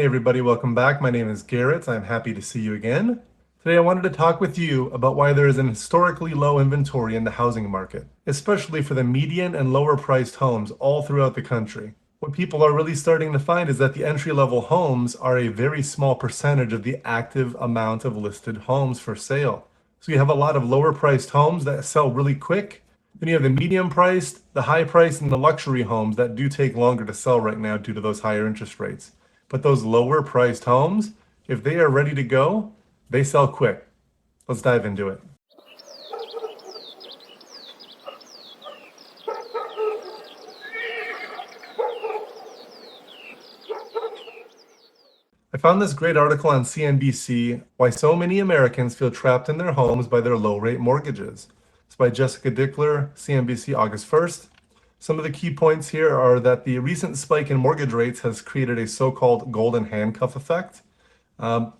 Hey everybody, welcome back. My name is Garrett. I'm happy to see you again. Today I wanted to talk with you about why there is an historically low inventory in the housing market, especially for the median and lower priced homes all throughout the country. What people are really starting to find is that the entry-level homes are a very small percentage of the active amount of listed homes for sale. So you have a lot of lower priced homes that sell really quick. Then you have the medium priced, the high priced, and the luxury homes that do take longer to sell right now due to those higher interest rates. But those lower priced homes, if they are ready to go, they sell quick. Let's dive into it. I found this great article on CNBC, Why So Many Americans Feel Trapped in Their Homes by Their Low Rate Mortgages. It's by Jessica Dickler, CNBC, August 1st. Some of the key points here are that the recent spike in mortgage rates has created a so-called golden handcuff effect. Um,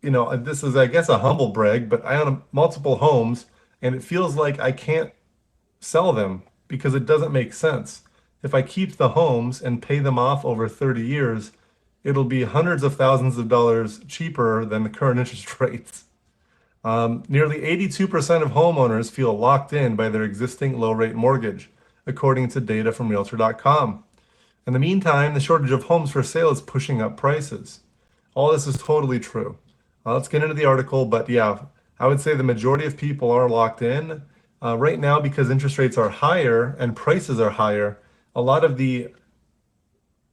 this is, I guess, a humble brag, but I own multiple homes and it feels like I can't sell them because it doesn't make sense. If I keep the homes and pay them off over 30 years, it'll be hundreds of thousands of dollars cheaper than the current interest rates. Nearly 82% of homeowners feel locked in by their existing low rate mortgage, according to data from Realtor.com. In the meantime, the shortage of homes for sale is pushing up prices. All this is totally true. Let's get into the article, but yeah, I would say the majority of people are locked in. Right now, because interest rates are higher and prices are higher, a lot of the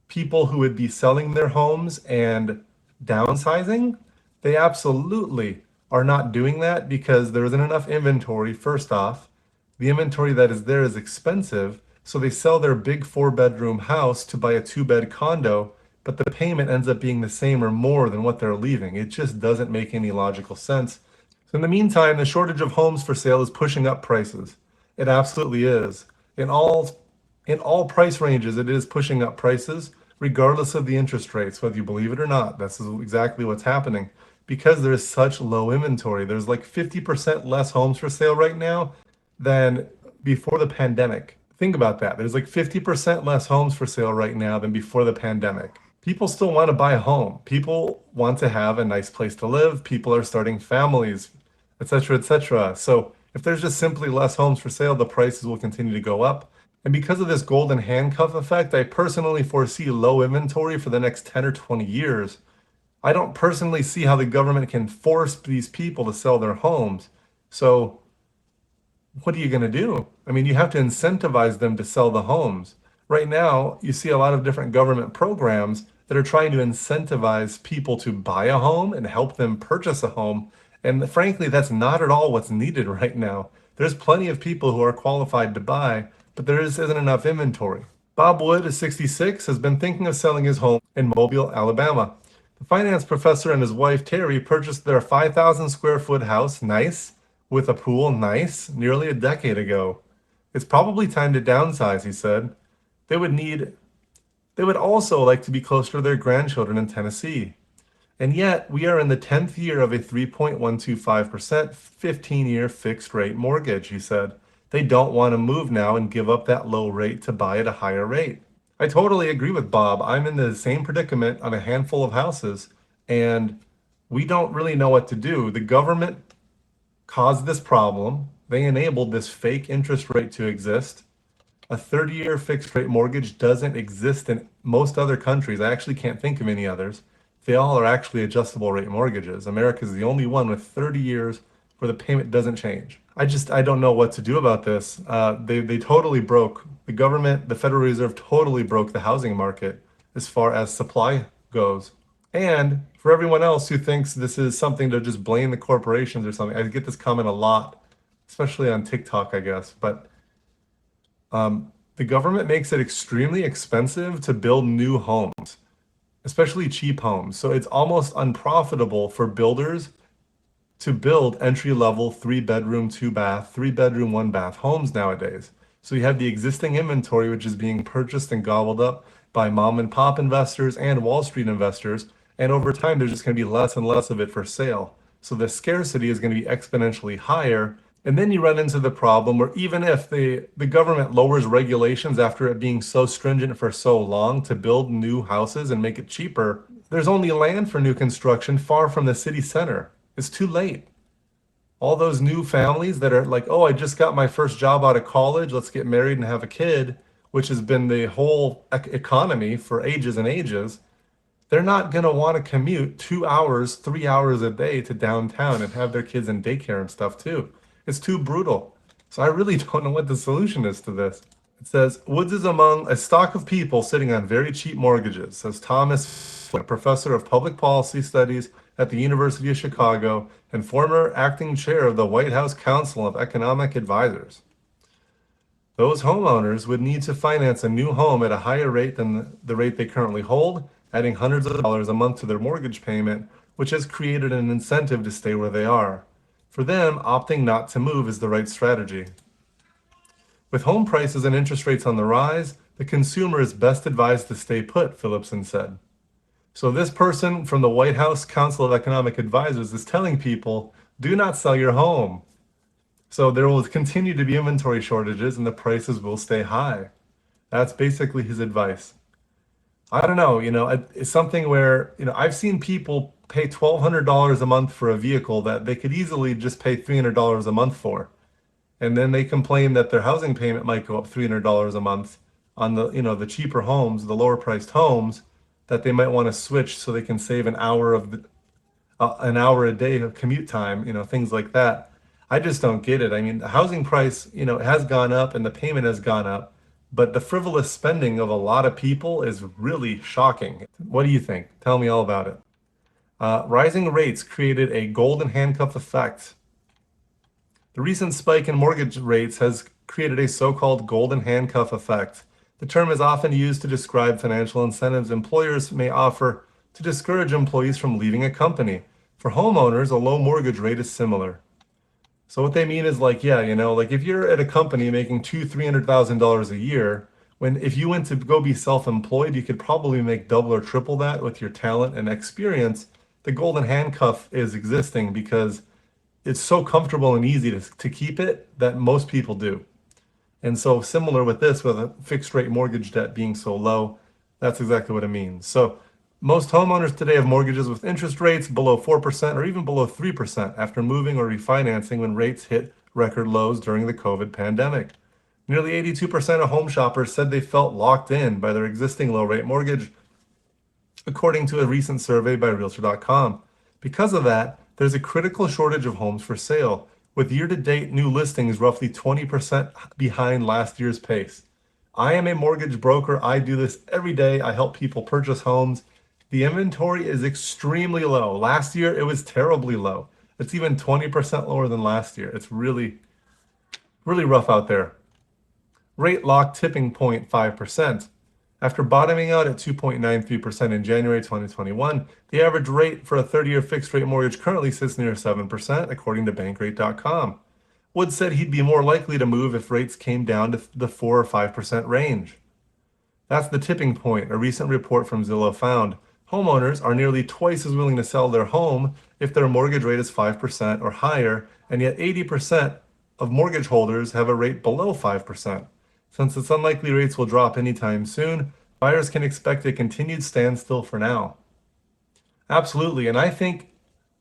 people who would be selling their homes and downsizing, they absolutely are not doing that because there isn't enough inventory, first off. The inventory that is there is expensive, so they sell their big 4-bedroom house to buy a 2-bed condo, but the payment ends up being the same or more than what they're leaving. It just doesn't make any logical sense. So in the meantime, the shortage of homes for sale is pushing up prices. It absolutely is. In all price ranges, it is pushing up prices, regardless of the interest rates, whether you believe it or not. This is exactly what's happening. Because there is such low inventory, there's like 50% less homes for sale right now than before the pandemic. Think about that. There's like 50% less homes for sale right now than before the pandemic. People still want to buy a home. People want to have a nice place to live. People are starting families, etc., etc. So if there's just simply less homes for sale, the prices will continue to go up. And because of this golden handcuff effect, I personally foresee low inventory for the next 10 or 20 years. I don't personally see how the government can force these people to sell their homes. So what are you going to do? I mean, you have to incentivize them to sell the homes. Right now, you see a lot of different government programs that are trying to incentivize people to buy a home and help them purchase a home. And frankly, that's not at all what's needed right now. There's plenty of people who are qualified to buy, but there isn't enough inventory. Bob Wood, is 66, has been thinking of selling his home in Mobile, Alabama. The finance professor and his wife Terry purchased their 5,000 square foot house, nice, with a pool, nice, nearly a decade ago. It's probably time to downsize, he said. They would need they would also like to be closer to their grandchildren in Tennessee. And yet, we are in the 10th year of a 3.125% 15-year fixed rate mortgage, he said. They don't want to move now and give up that low rate to buy at a higher rate. I totally agree with Bob. I'm in the same predicament on a handful of houses, and we don't really know what to do. The government caused this problem. They enabled this fake interest rate to exist. A 30-year fixed rate mortgage doesn't exist in most other countries. I actually can't think of any others. They all are actually adjustable rate mortgages. America is the only one with 30 years where the payment doesn't change. I don't know what to do about this. They totally broke the government, the Federal Reserve totally broke the housing market as far as supply goes. And for everyone else who thinks this is something to just blame the corporations or something, I get this comment a lot, especially on TikTok, I guess. But the government makes it extremely expensive to build new homes, especially cheap homes. So it's almost unprofitable for builders to build entry-level 3-bedroom, 2-bath, 3-bedroom, 1-bath homes nowadays. So you have the existing inventory, which is being purchased and gobbled up by mom and pop investors and Wall Street investors. And over time, there's just going to be less and less of it for sale. So the scarcity is going to be exponentially higher. And then you run into the problem where even if the government lowers regulations after it being so stringent for so long to build new houses and make it cheaper, There's only land for new construction far from the city center. It's too late. All those new families that are like, oh, I just got my first job out of college, let's get married and have a kid, which has been the whole economy for ages and ages, they're not going to want to commute 2 hours, 3 hours a day to downtown and have their kids in daycare and stuff too. It's too brutal. So I really don't know what the solution is to this. It says Woods is among a stock of people sitting on very cheap mortgages, says Thomas, a professor of public policy studies at the University of Chicago and former acting chair of the White House Council of Economic Advisors. Those homeowners would need to finance a new home at a higher rate than the rate they currently hold, adding hundreds of dollars a month to their mortgage payment, which has created an incentive to stay where they are. For them, opting not to move is the right strategy. With home prices and interest rates on the rise, the consumer is best advised to stay put, Phillipson said. So this person from the White House Council of Economic Advisors is telling people, do not sell your home. So there will continue to be inventory shortages and the prices will stay high. That's basically his advice. I don't know, it's something where, I've seen people pay $1,200 a month for a vehicle that they could easily just pay $300 a month for. And then they complain that their housing payment might go up $300 a month on the cheaper homes, the lower priced homes that they might want to switch so they can save an hour a day of commute time, things like that. I just don't get it. I mean, the housing price, has gone up and the payment has gone up, but the frivolous spending of a lot of people is really shocking. What do you think? Tell me all about it. Rising rates created a golden handcuff effect. The recent spike in mortgage rates has created a so-called golden handcuff effect. The term is often used to describe financial incentives employers may offer to discourage employees from leaving a company. For homeowners, a low mortgage rate is similar. So what they mean is like, yeah, like if you're at a company making $200,000-$300,000 a year, if you went to go be self-employed, you could probably make double or triple that with your talent and experience. The golden handcuff is existing because it's so comfortable and easy to keep it that most people do. And so similar with this, with a fixed rate mortgage debt being so low, that's exactly what it means. So most homeowners today have mortgages with interest rates below 4% or even below 3% after moving or refinancing when rates hit record lows during the COVID pandemic. Nearly 82% of home shoppers said they felt locked in by their existing low rate mortgage, according to a recent survey by Realtor.com. Because of that, there's a critical shortage of homes for sale, with year-to-date new listings roughly 20% behind last year's pace. I am a mortgage broker. I do this every day. I help people purchase homes. The inventory is extremely low. Last year, it was terribly low. It's even 20% lower than last year. It's really, really rough out there. Rate lock tipping point 5%. After bottoming out at 2.93% in January 2021, the average rate for a 30-year fixed-rate mortgage currently sits near 7%, according to Bankrate.com. Woods said he'd be more likely to move if rates came down to the 4 or 5% range. That's the tipping point, a recent report from Zillow found. Homeowners are nearly twice as willing to sell their home if their mortgage rate is 5% or higher, and yet 80% of mortgage holders have a rate below 5%. Since it's unlikely rates will drop anytime soon, buyers can expect a continued standstill for now. Absolutely. And I think,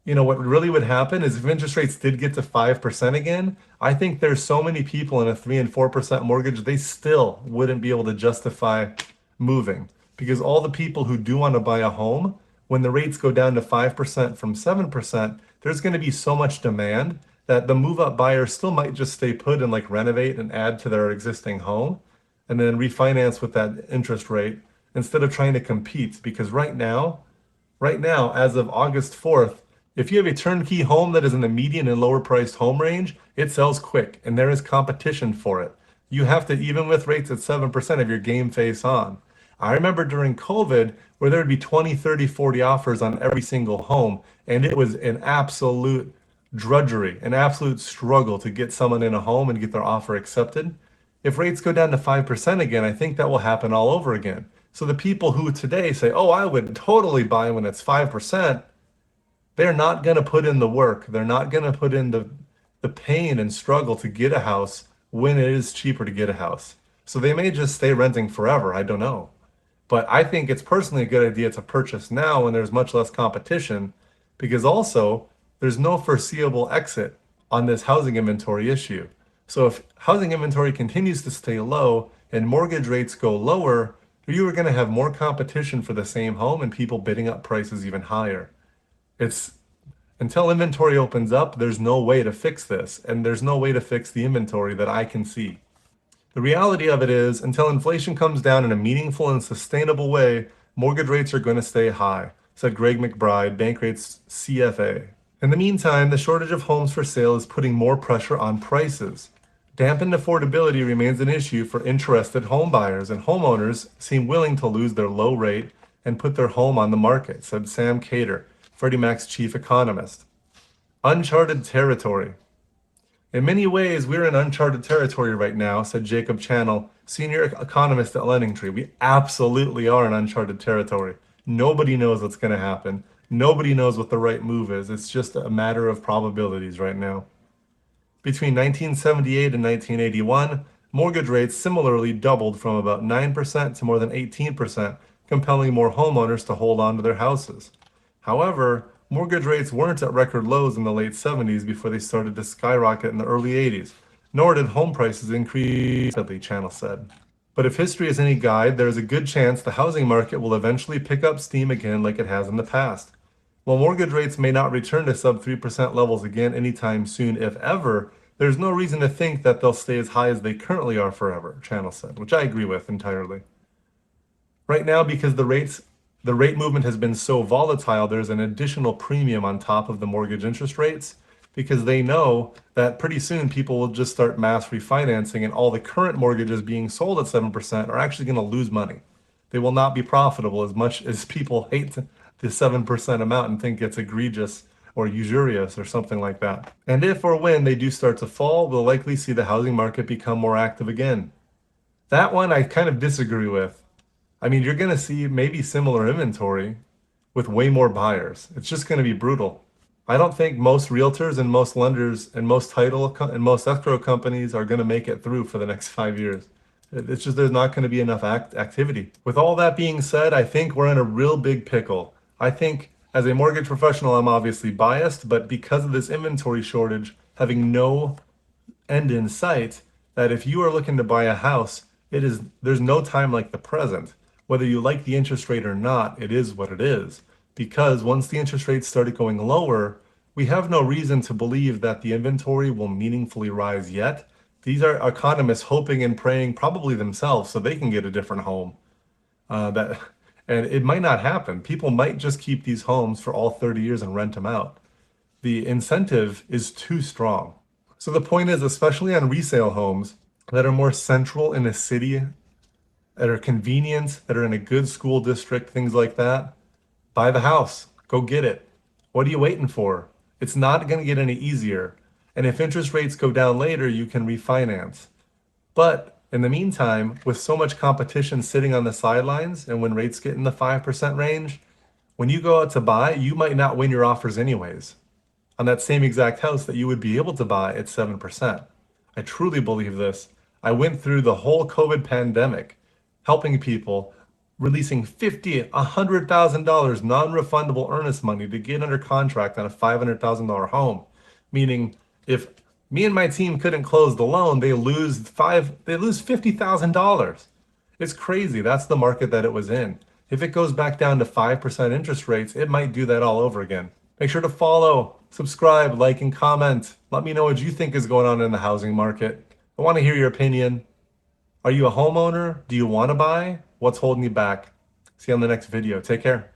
what really would happen is if interest rates did get to 5% again, I think there's so many people in a 3 and 4% mortgage, they still wouldn't be able to justify moving. Because all the people who do want to buy a home, when the rates go down to 5% from 7%, there's going to be so much demand that the move-up buyer still might just stay put and like renovate and add to their existing home and then refinance with that interest rate instead of trying to compete. Because right now, as of August 4th, if you have a turnkey home that is in the median and lower priced home range, it sells quick and there is competition for it. You have to, even with rates at 7%, of your game face on. I remember during COVID where there would be 20, 30, 40 offers on every single home, and it was an absolute drudgery, an absolute struggle to get someone in a home and get their offer accepted. If rates go down to 5% again, I think that will happen all over again. So the people who today say, oh, I would totally buy when it's 5%, they're not going to put in the work. They're not going to put in the pain and struggle to get a house when it is cheaper to get a house. So they may just stay renting forever. I don't know. But I think it's personally a good idea to purchase now when there's much less competition, because also there's no foreseeable exit on this housing inventory issue. So if housing inventory continues to stay low and mortgage rates go lower, you are going to have more competition for the same home and people bidding up prices even higher. It's until inventory opens up, there's no way to fix this, and there's no way to fix the inventory that I can see. The reality of it is, until inflation comes down in a meaningful and sustainable way, mortgage rates are going to stay high, said Greg McBride, Bankrate's CFA. In the meantime, the shortage of homes for sale is putting more pressure on prices. Dampened affordability remains an issue for interested homebuyers, and homeowners seem willing to lose their low rate and put their home on the market, said Sam Cater, Freddie Mac's chief economist. Uncharted territory. In many ways, we're in uncharted territory right now, said Jacob Channel, senior economist at LendingTree. We absolutely are in uncharted territory. Nobody knows what's going to happen. Nobody knows what the right move is. It's just a matter of probabilities right now. Between 1978 and 1981, mortgage rates similarly doubled from about 9% to more than 18%, compelling more homeowners to hold on to their houses. However, mortgage rates weren't at record lows in the late 70s before they started to skyrocket in the early 80s, nor did home prices increase rapidly, Channel said. But if history is any guide, there is a good chance the housing market will eventually pick up steam again like it has in the past. While mortgage rates may not return to sub 3% levels again anytime soon, if ever, there's no reason to think that they'll stay as high as they currently are forever, Channel said, which I agree with entirely. Right now, because the rate movement has been so volatile, there's an additional premium on top of the mortgage interest rates because they know that pretty soon people will just start mass refinancing and all the current mortgages being sold at 7% are actually going to lose money. They will not be profitable as much as people hate the 7% amount and think it's egregious or usurious or something like that. And if or when they do start to fall, we'll likely see the housing market become more active again. That one I kind of disagree with. I mean, you're going to see maybe similar inventory with way more buyers. It's just going to be brutal. I don't think most realtors and most lenders and most and most escrow companies are going to make it through for the next 5 years. It's just there's not going to be enough activity. With all that being said, I think we're in a real big pickle. I think as a mortgage professional, I'm obviously biased, but because of this inventory shortage, having no end in sight, that if you are looking to buy a house, there's no time like the present. Whether you like the interest rate or not, it is what it is. Because once the interest rates started going lower, we have no reason to believe that the inventory will meaningfully rise yet. These are economists hoping and praying, probably themselves, so they can get a different home. And it might not happen. People might just keep these homes for all 30 years and rent them out. The incentive is too strong. So the point is, especially on resale homes that are more central in a city, that are convenient, that are in a good school district, things like that, buy the house. Go get it. What are you waiting for? It's not going to get any easier. And if interest rates go down later, you can refinance. But in the meantime, with so much competition sitting on the sidelines, and when rates get in the 5% range, when you go out to buy, you might not win your offers anyways on that same exact house that you would be able to buy at 7%. I truly believe this. I went through the whole COVID pandemic helping people, releasing $50,000, $100,000 non-refundable earnest money to get under contract on a $500,000 home. Meaning, if me and my team couldn't close the loan, they lose $50,000. It's crazy. That's the market that it was in. If it goes back down to 5% interest rates, it might do that all over again. Make sure to follow, subscribe, like, and comment. Let me know what you think is going on in the housing market. I want to hear your opinion. Are you a homeowner? Do you want to buy? What's holding you back? See you on the next video. Take care.